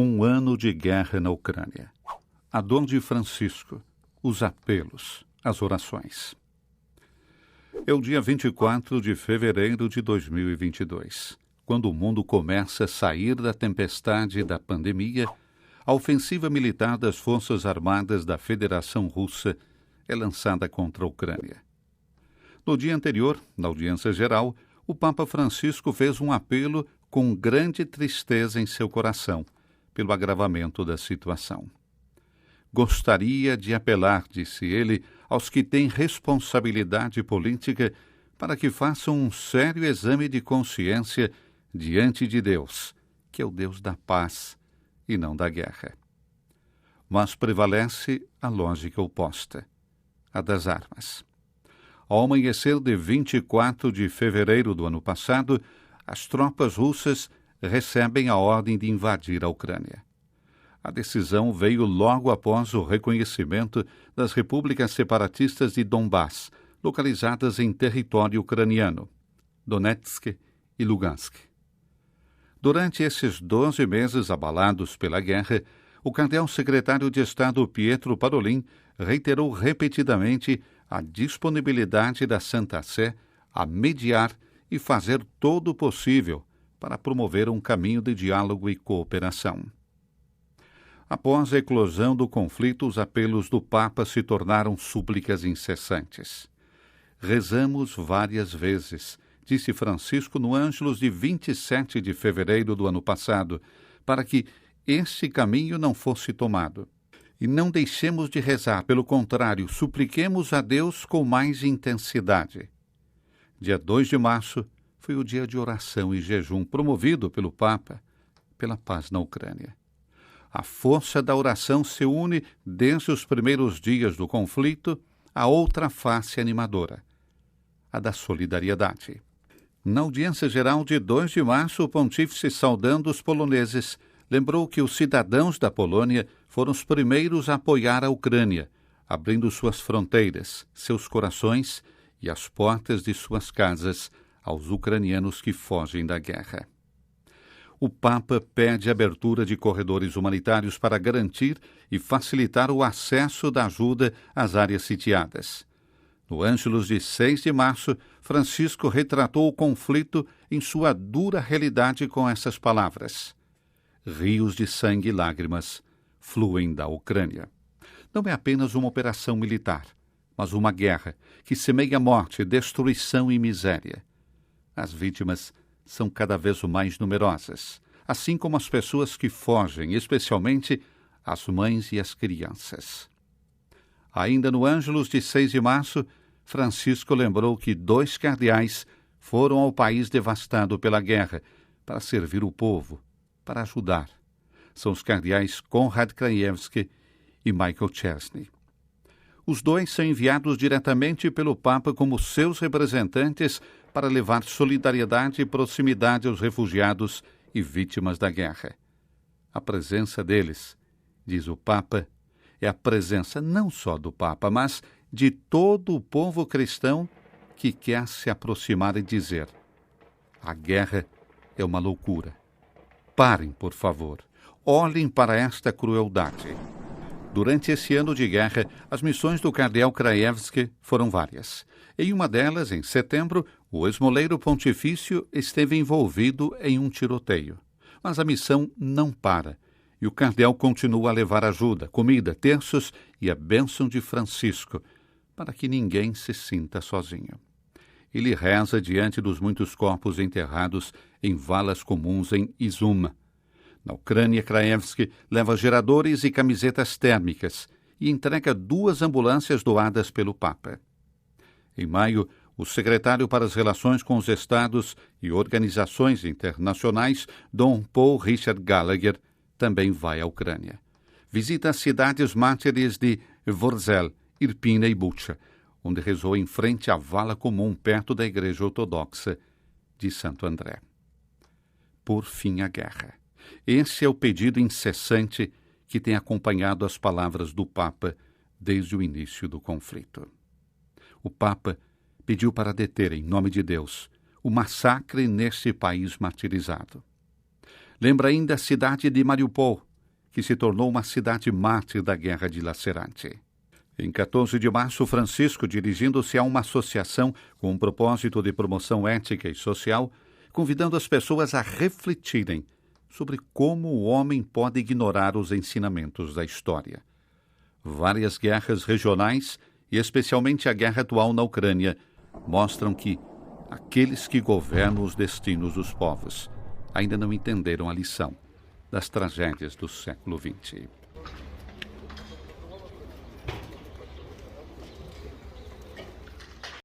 Um ano de guerra na Ucrânia. A dor de Francisco, os apelos, as orações. É o dia 24 de fevereiro de 2022, quando o mundo começa a sair da tempestade da pandemia. A ofensiva militar das Forças Armadas da Federação Russa é lançada contra a Ucrânia. No dia anterior, na audiência geral, o Papa Francisco fez um apelo com grande tristeza em seu coração pelo agravamento da situação. Gostaria de apelar, disse ele, aos que têm responsabilidade política para que façam um sério exame de consciência diante de Deus, que é o Deus da paz e não da guerra. Mas prevalece a lógica oposta, a das armas. Ao amanhecer de 24 de fevereiro do ano passado, as tropas russas recebem a ordem de invadir a Ucrânia. A decisão veio logo após o reconhecimento das repúblicas separatistas de Donbass, localizadas em território ucraniano, Donetsk e Lugansk. Durante esses 12 meses abalados pela guerra, o cardeal secretário de Estado Pietro Parolin reiterou repetidamente a disponibilidade da Santa Sé a mediar e fazer todo o possível para promover um caminho de diálogo e cooperação. Após a eclosão do conflito, os apelos do Papa se tornaram súplicas incessantes. Rezamos várias vezes, disse Francisco no Ângelus de 27 de fevereiro do ano passado, para que este caminho não fosse tomado. E não deixemos de rezar, pelo contrário, supliquemos a Deus com mais intensidade. Dia 2 de março foi o dia de oração e jejum promovido pelo Papa pela paz na Ucrânia. A força da oração se une desde os primeiros dias do conflito à outra face animadora, a da solidariedade. Na audiência geral de 2 de março, o pontífice, saudando os poloneses, lembrou que os cidadãos da Polônia foram os primeiros a apoiar a Ucrânia, abrindo suas fronteiras, seus corações e as portas de suas casas aos ucranianos que fogem da guerra. O Papa pede abertura de corredores humanitários para garantir e facilitar o acesso da ajuda às áreas sitiadas. No Ângelus de 6 de março, Francisco retratou o conflito em sua dura realidade com essas palavras: rios de sangue e lágrimas fluem da Ucrânia. Não é apenas uma operação militar, mas uma guerra que semeia morte, destruição e miséria. As vítimas são cada vez mais numerosas, assim como as pessoas que fogem, especialmente as mães e as crianças. Ainda no Ângelus de 6 de março, Francisco lembrou que 2 cardeais foram ao país devastado pela guerra para servir o povo, para ajudar. São os cardeais Konrad Krajewski e Michael Chesney. Os 2 são enviados diretamente pelo Papa como seus representantes para levar solidariedade e proximidade aos refugiados e vítimas da guerra. A presença deles, diz o Papa, é a presença não só do Papa, mas de todo o povo cristão que quer se aproximar e dizer: a guerra é uma loucura. Parem, por favor. Olhem para esta crueldade. Durante esse ano de guerra, as missões do cardeal Krajewski foram várias. Em uma delas, em setembro, o esmoleiro pontifício esteve envolvido em um tiroteio. Mas a missão não para, e o cardeal continua a levar ajuda, comida, terços e a bênção de Francisco, para que ninguém se sinta sozinho. Ele reza diante dos muitos corpos enterrados em valas comuns em Izum. Na Ucrânia, Krajewski leva geradores e camisetas térmicas e entrega 2 ambulâncias doadas pelo Papa. Em maio, o secretário para as Relações com os Estados e Organizações Internacionais, Dom Paul Richard Gallagher, também vai à Ucrânia. Visita as cidades mártires de Vorzel, Irpina e Bucha, onde rezou em frente à vala comum perto da Igreja Ortodoxa de Santo André. Por fim, a guerra. Esse é o pedido incessante que tem acompanhado as palavras do Papa desde o início do conflito. O Papa pediu para deter, em nome de Deus, o massacre nesse país martirizado. Lembra ainda a cidade de Mariupol, que se tornou uma cidade mártir da Guerra dilacerante. Em 14 de março, Francisco, dirigindo-se a uma associação com o propósito de promoção ética e social, convidando as pessoas a refletirem sobre como o homem pode ignorar os ensinamentos da história. Várias guerras regionais, e especialmente a guerra atual na Ucrânia, mostram que aqueles que governam os destinos dos povos ainda não entenderam a lição das tragédias do século XX.